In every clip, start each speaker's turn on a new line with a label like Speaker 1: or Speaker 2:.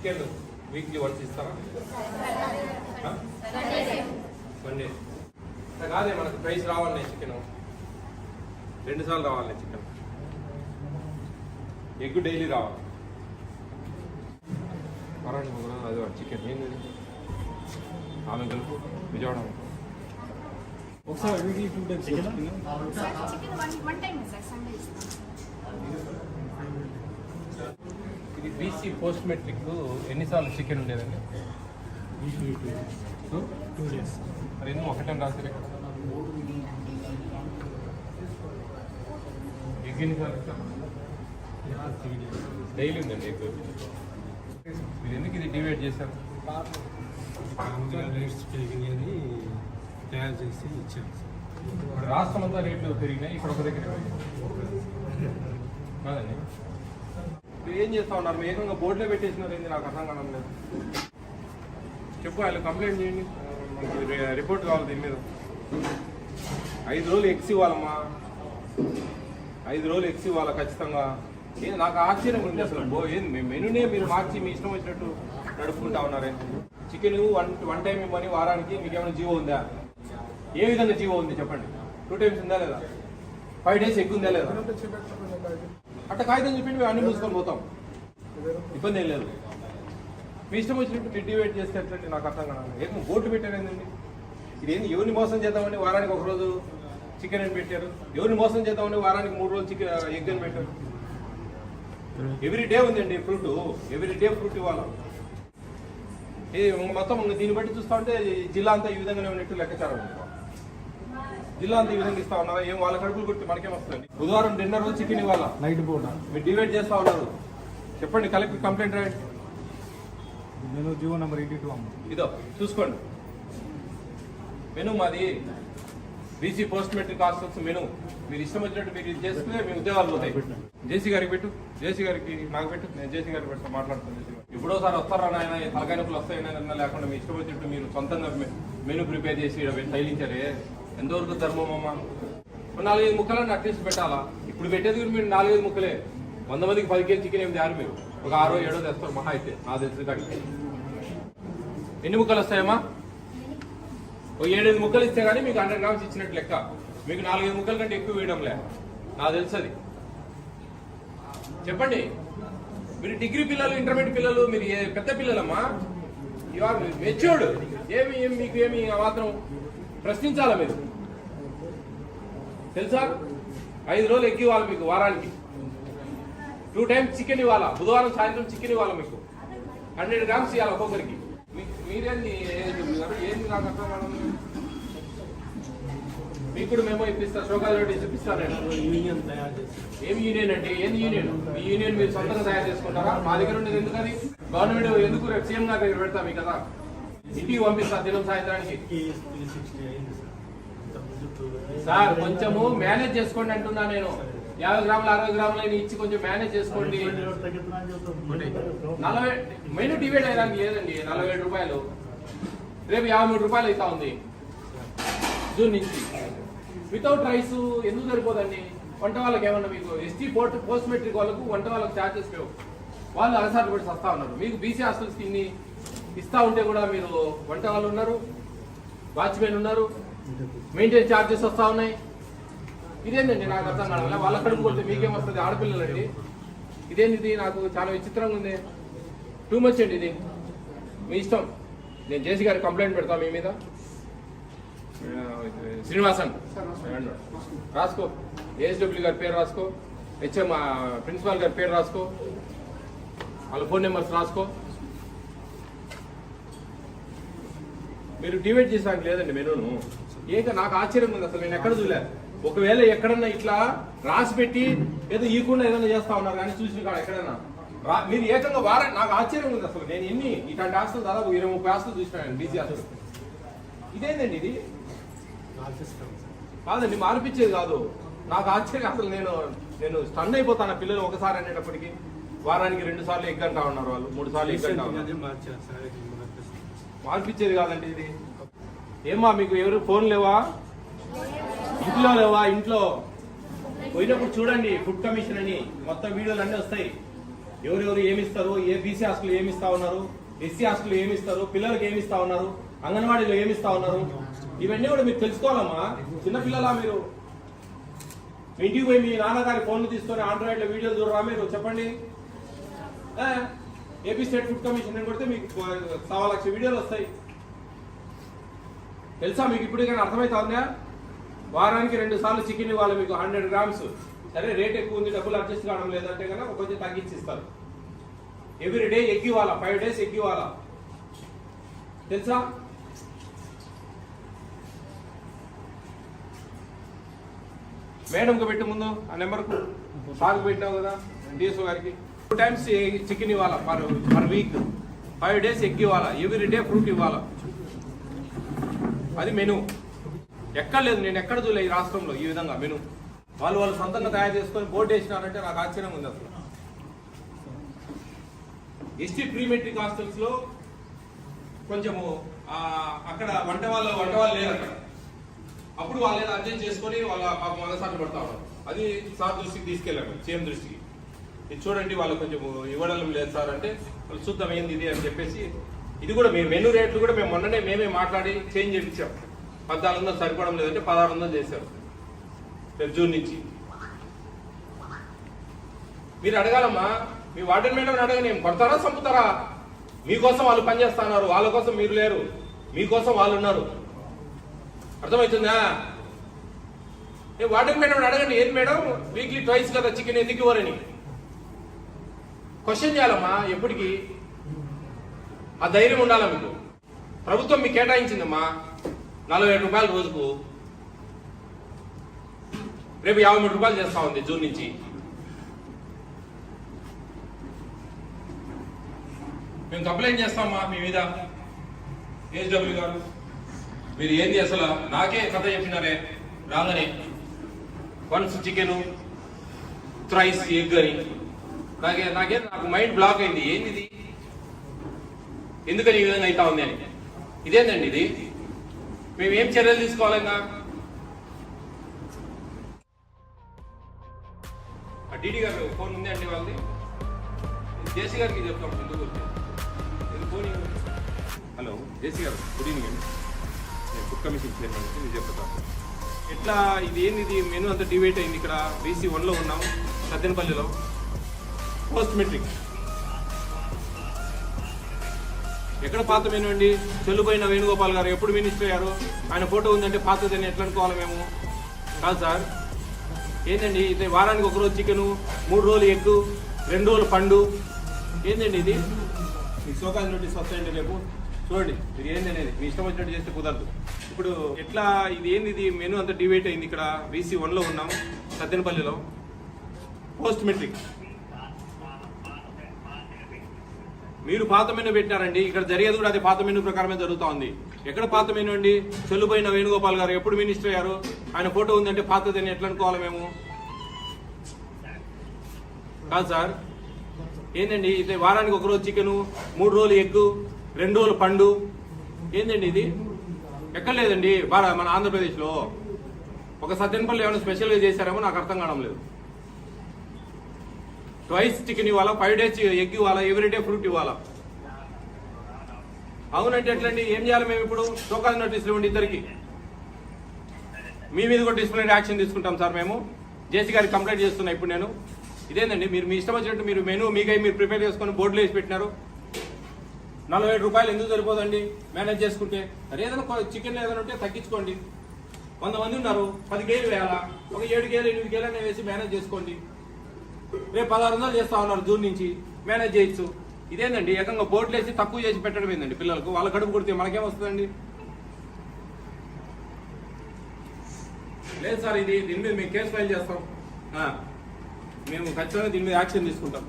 Speaker 1: Chicken weekly once ఇస్తారా? Monday కాదే మనకు ప్రైస్ రావాలి చికెన్ 2 సార్లు రావాలి చికెన్. ఎగ్ డైలీ రావాలి. అది చికెన్ ఏంది ఆమె కలుపు విజయవాడ
Speaker 2: ఒకసారి వీక్లీ 2 టైమ్స్ చికెన్
Speaker 1: ఇది బీసీ పోస్ట్ మెట్రిక్ ఎన్నిసార్లు చికెన్ ఉండేదండి?
Speaker 2: 2 డేస్.
Speaker 1: మరి ఎందుకు ఒకటే రాత్రి ఎగ్ ఎన్నిసార్లు ఇస్తారు? డైలీ ఉందండి ఎగ్. మీరు ఎందుకు ఇది డివైడ్ చేశారు?
Speaker 2: రేట్స్ పెరిగినాయని తయారు చేసి ఇచ్చారు.
Speaker 1: ఇప్పుడు రాష్ట్రం అంతా రేట్లు పెరిగినాయి, ఇక్కడ ఒక దగ్గర కాదండి. మీరు ఏం చేస్తా ఉన్నారు? మీరు ఏకంగా బోర్డులో పెట్టేసినారు ఏంది? నాకు అర్థం కావడం లేదు. చెప్పు, వాళ్ళు కంప్లైంట్ చేయండి, రిపోర్ట్ కావాలి దీని మీద. 5 రోజులు ఎక్స్ ఇవ్వాలమ్మా, 5 రోజులు ఎక్స్ ఇవ్వాలి ఖచ్చితంగా. ఏది నాకు ఆశ్చర్యం ఉంది అసలు. ఏంది మెనూనే మీరు మార్చి మీ ఇష్టం వచ్చినట్టు నడుపుకుంటా ఉన్నారే. చికెన్ వన్ టైం ఇవ్వని వారానికి మీకు ఏమైనా జీవో ఉందా? ఏ విధంగా జీవో ఉంది చెప్పండి? 2 టైమ్స్ ఉందా లేదా? 5 డేస్ ఎగ్ ఉందా లేదా? అట్లా కాగితం చెప్పండి, మేము అన్ని మూసుకొని పోతాం, ఇబ్బంది ఏం లేదు. మీ ఇష్టం వచ్చినట్టు డివైడ్ చేస్తే ఎట్లంటే నాకు అర్థం కాదు. ఏమో బోర్డు పెట్టారు ఏంటండి? ఇది ఏంది? ఎవరిని మోసం చేద్దామని వారానికి 1 రోజు చికెన్ అని పెట్టారు, ఎవరిని మోసం చేద్దామని వారానికి 3 రోజులు చికెన్ ఎగ్ అని పెట్టారు. ఎవ్రీ డే ఉందండి ఫ్రూట్, ఎవ్రీ డే ఫ్రూట్ ఇవ్వాలి. ఇది మొత్తం దీన్ని బట్టి చూస్తా ఉంటే జిల్లా అంతా ఈ విధంగానే ఉన్నట్టు లెక్కచారం ఉంది. జిల్లా అంతా ఈ విధంగా ఇస్తా ఉన్నారా? ఏం వాళ్ళ కడుపులు కొట్టి మనకేం వస్తుంది? బుధవారం డిన్నర్ రోజు చికెన్ ఇవ్వాలా,
Speaker 2: నైట్ పూట
Speaker 1: మీరు డివైడ్ చేస్తా ఉన్నారు. చెప్పండి, కలెక్టర్ కంప్లైంట్ రాయండి.
Speaker 2: నేను జీవో నెంబర్ 82
Speaker 1: ఇదో చూసుకోండి. మెను మాది BC post matric hostels menu. మీరు ఇష్టం వచ్చినట్టు మీరు ఇది చేస్తే మీ ఉద్యోగాలు పోతాయి. జేసీ గారికి పెట్టు, జేసీ గారికి నాకు పెట్టు, నేను జేసీ గారికి పెడతా, మాట్లాడుతాను. ఎప్పుడోసారి వస్తారా నాయన, తలకాయ నొప్పులు వస్తాయన్నా లేకుండా మీ ఇష్టం వచ్చినట్టు మీరు సొంతంగా మెను ప్రిపేర్ చేసి తైలించారే. ఎంతవరకు ధర్మమమ్మా? 4-5 ముక్కలన్నీ అట్లీస్ట్ పెట్టాలా? ఇప్పుడు పెట్టేది కూడా మీరు 4-5 ముక్కలే. 100 మందికి 10 కేజీ చికెన్ ఏమి తయారు? మీరు ఒక 6-7 తెస్తారు మహా అయితే, నా తెలిసి కాడికి. ఎన్ని ముక్కలు వస్తాయమ్మా? ఒక 7-8 ముక్కలు ఇస్తే కానీ మీకు 100 గ్రామ్స్ ఇచ్చినట్టు లెక్క. మీకు 4-5 ముక్కల కంటే ఎక్కువ వేయడంలే, నాకు తెలుసు అది. చెప్పండి, మీరు డిగ్రీ పిల్లలు, ఇంటర్మీడియట్ పిల్లలు, మీరు పెద్ద పిల్లలమ్మా, యు ఆర్ మెచ్యూర్డ్. మీకు ఏమి మాత్రం ప్రశ్నించాలా మీరు? తెలుసా? 5 రోజులు ఎగ్ ఇవ్వాలి మీకు వారానికి, 2 టైమ్స్ చికెన్ ఇవ్వాలా, బుధవారం సాయంత్రం చికెన్ ఇవ్వాలి మీకు, 100 గ్రామ్స్ ఇవ్వాలి ఒక్కొక్కరికి. మీరేంది ఏంది నాకు అర్థం కాదు. మీకు కూడా మేము ఇప్పిస్తా, షోకాజ్ నోటీస్ ఇప్పిస్తాను.
Speaker 2: యూనియన్ తయారు చేసి.
Speaker 1: ఏం యూనియన్ అంటే? ఏంది యూనియన్? మీ యూనియన్ మీరు సొంతంగా తయారు చేసుకుంటారా? మా దగ్గర ఉండేది ఎందుకని? గవర్నమెంట్ ఎందుకు? రేపు సీఎం గారి దగ్గర పెడతా మీకు కదా, ఇంటికి పంపిస్తా దినం సాయంత్రానికి. సార్ కొంచెము మేనేజ్ చేసుకోండి అంటున్నా నేను. 50 గ్రాములు 60 గ్రాములు ఇచ్చి కొంచెం మేనేజ్ చేసుకోండి. 40 మెనూ డివైడ్ అయ్యడానికి లేదండి. 47 రూపాయలు, రేపు 53 రూపాయలు అవుతా ఉంది జూన్ నుంచి. వితౌట్ రైస్ ఎందుకు సరిపోదండి? వంట వాళ్ళకి ఏమన్నా మీకు ఎస్టీ పోస్ట్ మెట్రిక్ వాళ్ళకు వంట వాళ్ళకి ఛార్జెస్ లేవు, వాళ్ళు అలసాట్లు పెట్టి వస్తా ఉన్నారు. మీకు బీసీ హాస్టల్స్కి ఇన్ని ఇస్తా ఉంటే కూడా మీరు వంట వాళ్ళు ఉన్నారు, వాచ్మెన్ ఉన్నారు, మెయింటైన్ ఛార్జెస్ వస్తూ ఉన్నాయి. ఇదేంటండి నాకు అర్థం కావాలి. వాళ్ళ కడుపు కొడితే మీకేం వస్తుంది? ఆడపిల్లలండి. ఇదేంటి? నాకు చాలా విచిత్రంగా ఉంది. టూ మచ్ అండి ఇది. మీ ఇష్టం, నేను జేసీ గారికి కంప్లైంట్ పెడతాను మీ మీద. శ్రీనివాసన్ రాసుకో, ఏఎస్డబ్ల్యూ గారి పేరు రాసుకో, హెచ్ఎం ప్రిన్సిపాల్ గారి పేరు రాసుకో, వాళ్ళ ఫోన్ నెంబర్స్ రాసుకో. మీరు డివైడ్ చేసానికి లేదండి మెనూను. నాకు ఆశ్చర్యం ఉంది అసలు, నేను ఎక్కడ చూడలే. ఒకవేళ ఎక్కడన్నా ఇట్లా రాసి పెట్టి ఏదో ఈకుండా ఏదైనా చేస్తా ఉన్నారు కానీ చూసిన కాడ ఎక్కడైనా మీరు ఏకంగా నాకు ఆశ్చర్యం ఉంది అసలు. నేను ఎన్ని ఇట్లాంటి హాస్టల్ దాదాపు 20-30 హాస్టల్ చూసినాను, బీసీ హాస్టల్. ఇదేంటండి ఇది? కాదండి, మార్పించేది కాదు. నాకు ఆశ్చర్యం అసలు. నేను స్టన్ అయిపోతాను పిల్లలు ఒకసారి అనేటప్పటికి. వారానికి 2 సార్లు ఎగ్ అంటా ఉన్నారు వాళ్ళు, 3 సార్లు ఎగ్ అంటా ఉన్నారు. మార్పించేది కాదండి ఇది. ఏమా మీకు ఎవరు ఫోన్ లేవా? ఇంట్లో లేవా? ఇంట్లో పోయినప్పుడు చూడండి, ఫుడ్ కమిషన్ అని మొత్తం వీడియోలు అన్నీ వస్తాయి. ఎవరెవరు ఏమిస్తారు, ఏ బీసీ హాస్టల్ ఏమిస్తా ఉన్నారు, ఎస్సీ హాస్టల్ ఏమిస్తారు, పిల్లలకి ఏమిస్తా ఉన్నారు, అంగన్వాడీలో ఏమిస్తా ఉన్నారు, ఇవన్నీ కూడా మీరు తెలుసుకోవాలమ్మా. చిన్నపిల్లలా మీరు? మీ ఇంటికి పోయి మీ నాన్నగారి ఫోన్లు తీసుకొని ఆండ్రాయిడ్లో వీడియోలు చూడరా మీరు? చెప్పండి. ఏపీ స్టేట్ ఫుడ్ కమిషన్ అని కొడితే మీకు 1,00,000 వీడియోలు వస్తాయి. తెలుసా మీకు? ఇప్పటికైనా అర్థమవుతుందా? వారానికి 2 సార్లు చికెన్ ఇవ్వాలి మీకు 100 గ్రామ్స్. సరే రేట్ ఎక్కువ ఉంది, డబ్బులు అడ్జస్ట్ కావడం లేదంటే కనుక కొంచెం తగ్గించి ఇస్తారు. ఎవ్రీ డే ఎగ్ ఇవ్వాలా, 5 days ఎగ్ ఇవ్వాలా. తెలుసా? మేడంకి పెట్టి ముందు ఆ నెంబర్కు సార్కు పెట్టినావు కదా డిఎస్ఓ గారికి. 2 times చికెన్ ఇవ్వాలా పర్ వీక్, 5 days ఎగ్ ఇవ్వాలా, ఎవ్రీ డే ఫ్రూట్ ఇవ్వాలా. అది మెను. ఎక్కడ లేదు, నేను ఎక్కడ చూడలే ఈ రాష్ట్రంలో ఈ విధంగా మెను. వాళ్ళు సొంతంగా తయారు చేసుకొని బోర్డు వేసినారంటే నాకు ఆశ్చర్యంగా ఉంది అసలు. ఎస్టీ ప్రీ మెట్రిక్ హాస్టల్స్ లో కొంచెము అక్కడ వంట వాళ్ళు లేరు అక్కడ. అప్పుడు వాళ్ళు ఏదో అడ్జస్ట్ చేసుకొని వాళ్ళ మనసాట్లు పడతా ఉన్నారు. అది సార్ దృష్టికి తీసుకెళ్ళాను, సీఎం దృష్టికి. ఇది చూడండి వాళ్ళు కొంచెం ఇవ్వడం లేదు సార్ అంటే, వాళ్ళు చూద్దాం ఏంది ఇది అని చెప్పేసి. ఇది కూడా మేము మెనూ రేట్లు కూడా మేము మొన్ననే మేమే మాట్లాడి చేంజ్ చేయించాం. 1400 సరిపోవడం లేదంటే 1600 చేశారు రేపు జూన్ నుంచి. మీరు అడగాలమ్మా, మీ వార్డెన్ మేడం అడగని, కొడతారా చంపుతారా? మీకోసం వాళ్ళు పనిచేస్తున్నారు, వాళ్ళ కోసం మీరు లేరు, మీకోసం వాళ్ళు ఉన్నారు. అర్థమవుతుందా? వార్డెన్ మేడం అడగండి, ఏది మేడం వీక్లీ 2 కదా చికెన్ ఎందుకు ఇవ్వరని క్వశ్చన్ చేయాలమ్మా. ఎప్పటికీ ఆ ధైర్యం ఉండాలా మీకు. ప్రభుత్వం మీకు కేటాయించిందమ్మా 47 రూపాయలు రోజుకు, రేపు 53 రూపాయలు చేస్తా ఉంది జూన్ నుంచి. మేము కంప్లైంట్ చేస్తామా మీ మీద. ఏహెచ్డబ్ల్యూ గారు మీరు ఏంది అసలు? నాకే కథ చెప్పినారే రాగానే, వన్స్ చికెను థ్రైస్ ఎగ్ అని. నాకు మైండ్ బ్లాక్ అయింది. ఏంది ఇది, ఎందుకని ఈ విధంగా అవుతా ఉంది అని. ఇదేందండి ఇది? మేము ఏం చర్యలు తీసుకోవాలన్నా? డీడీ గారు ఫోన్ ఉంది అండి వాళ్ళది, జేసీ గారికి చెప్తాం. ఎందుకు ఫోన్? హలో జేసీ గారు, గుడ్ ఈవినింగ్ అండి. నేను ఫుడ్ కమిషన్ చైర్మన్ నుంచి మీరు చెప్తాను. ఎట్లా ఇది ఏంది, ఇది మెనూ అంతా డివైడ్ అయింది. ఇక్కడ BC 1లో ఉన్నాం, సత్తెనపల్లిలో పోస్ట్ మెట్రిక్. ఎక్కడ పాత మెనూ అండి? చెల్లుపోయిన వేణుగోపాల్ గారు ఎప్పుడు మినిస్టర్ అయ్యారు? ఆయన ఫోటో ఉందంటే పాతదని ఎట్లా అనుకోవాలి మేము? కాదు సార్, ఏంటండి ఇది? వారానికి 1 రోజు చికెను, 3 రోజులు ఎగ్గు, 2 రోజులు పండు. ఏంటండి ఇది? మీ సోకాల్ నోటీస్ వస్తాయండి రేపు. చూడండి ఇది ఏందనేది, మీ ఇష్టం వచ్చినట్టు చేస్తే కుదరదు. ఇప్పుడు ఎట్లా ఇది ఏంది, ఇది మెనూ అంతా డివైడ్ అయింది. ఇక్కడ BC 1లో ఉన్నాం, సత్తెనపల్లిలో పోస్ట్ మెట్రిక్. మీరు పాత మెనూ పెట్టినారండి. ఇక్కడ జరిగేది కూడా అది పాత మెనూ ప్రకారమే జరుగుతూ ఉంది. ఎక్కడ పాత మెనూ అండి? చెల్లుపోయిన వేణుగోపాల్ గారు ఎప్పుడు మినిస్టర్ అయ్యారు? ఆయన ఫోటో ఉందంటే పాతదని ఎట్లా అనుకోవాలి మేము? కాదు సార్, ఏంటండి ఇది? వారానికి 1 రోజు చికెను, 3 రోజులు ఎగ్గు, 2 రోజులు పండు. ఏంటండి ఇది? ఎక్కడ లేదండి మన ఆంధ్రప్రదేశ్లో. ఒక సత్తెనపల్లి ఏమైనా స్పెషల్గా చేశారేమో నాకు అర్థం కావడం లేదు. 2 చికెన్ ఇవ్వాలా, 5 days ఎగ్ ఇవ్వాలా, ఎవ్రీడే ఫ్రూట్ ఇవ్వాలా. అవునంటే ఎట్లండి? ఏం చేయాలి మేము ఇప్పుడు? షోకాజ్ నోటీసులు ఇవ్వండి ఇద్దరికి. మీ మీద కూడా డిసిప్లినరీ యాక్షన్ తీసుకుంటాం సార్ మేము. జేసీ గారికి కంప్లైంట్ చేస్తున్నా ఇప్పుడు నేను. ఇదేందండి మీరు మీ ఇష్టం వచ్చినట్టు మీరు మెనూ మీకై మీరు ప్రిపేర్ చేసుకొని బోర్డులో వేసి పెట్టినారు. 47 రూపాయలు ఎందుకు సరిపోదండి మేనేజ్ చేసుకుంటే? మరి ఏదైనా చికెన్ ఏదైనా ఉంటే తగ్గించుకోండి. 100 మంది ఉన్నారు, 10 కేజీలు వేయాలా, ఒక 7 కేజీలు 8 కేజీలు వేసి మేనేజ్ చేసుకోండి. రేపు 1600 చేస్తా ఉన్నారు జూన్ నుంచి, మేనేజ్ చేయొచ్చు. ఇదేందండి ఏకంగా బోర్డులు వేసి తక్కువ చేసి పెట్టడం ఏందండి పిల్లలకు? వాళ్ళ కడుపు కొడితే మనకేం వస్తుందండి? లేదు సార్, దీని మీద మేము కేసు ఫైల్ చేస్తాం. మేము ఖచ్చితంగా దీని మీద యాక్షన్ తీసుకుంటాం.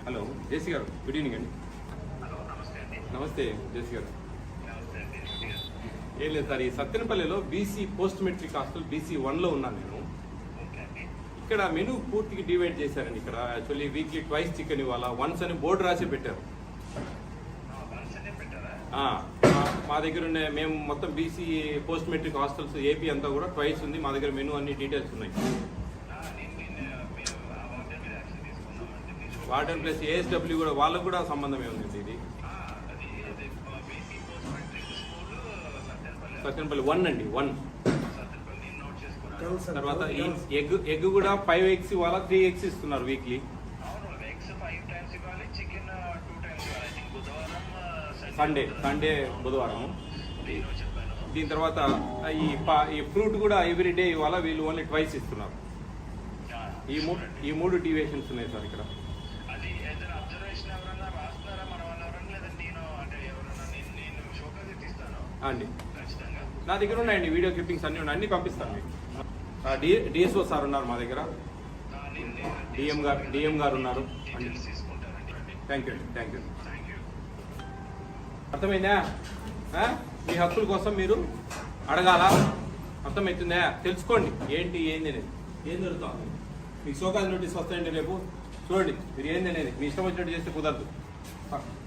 Speaker 1: హలో జేసీ గారు, గుడ్ ఈవినింగ్ అండి. నమస్తే జేసీ గారు. ఏం లేదు సార్, ఈ సత్తెనపల్లిలో BC post matric hostel BC 1లో ఉన్నాను నేను. ఇక్కడ మెనూ పూర్తిగా డివైడ్ చేశారండి. ఇక్కడ యాక్చువల్లీ వీక్లీ 2 చికెన్ ఇవ్వాలా, వన్స్ అని బోర్డు రాసి పెట్టారు. మా దగ్గర ఉండే మేము మొత్తం BC post matric hostels AP అంతా కూడా 2 ఉంది. మా దగ్గర మెనూ అన్ని డీటెయిల్స్ ఉన్నాయి. వార్డెన్ ప్లస్ ఏఎస్డబ్ల్యూ కూడా వాళ్ళకు కూడా సంబంధమే ఉందండి ఇది. సత్యనపల్లి 1 అండి 1. తర్వాత ఈ ఎగ్ కూడా 5 eggs ఇవాళ 3 eggs ఇస్తున్నారు వీక్లీ. సండే బుధవారం. దీని తర్వాత ఈ ఫ్రూట్ కూడా ఎవ్రీ డే ఇవాళ వీళ్ళు ఓన్లీ ట్వైస్ ఇస్తున్నారు. ఈ మూడు డీవియేషన్స్ ఉన్నాయి సార్ ఇక్కడ. అండి నా దగ్గర ఉన్నాయండి వీడియో క్లిప్పింగ్స్ అన్నీ ఉన్నాయి, అన్నీ పంపిస్తాను మీకు. డిఎస్ఓ సార్ ఉన్నారు మా దగ్గర, డిఎం గారు ఉన్నారు. థ్యాంక్ యూ అండి, థ్యాంక్ యూ. అర్థమైందా? మీ హక్కుల కోసం మీరు అడగాల, అర్థమవుతుందా? తెలుసుకోండి ఏంటి ఏంది అనేది, ఏం జరుగుతుంది. మీకు షోకాజ్ నోటీస్ వస్తాయండి రేపు, చూడండి మీరు ఏంది అనేది. మీ ఇష్టం వచ్చినట్టు చేస్తే కుదరదు.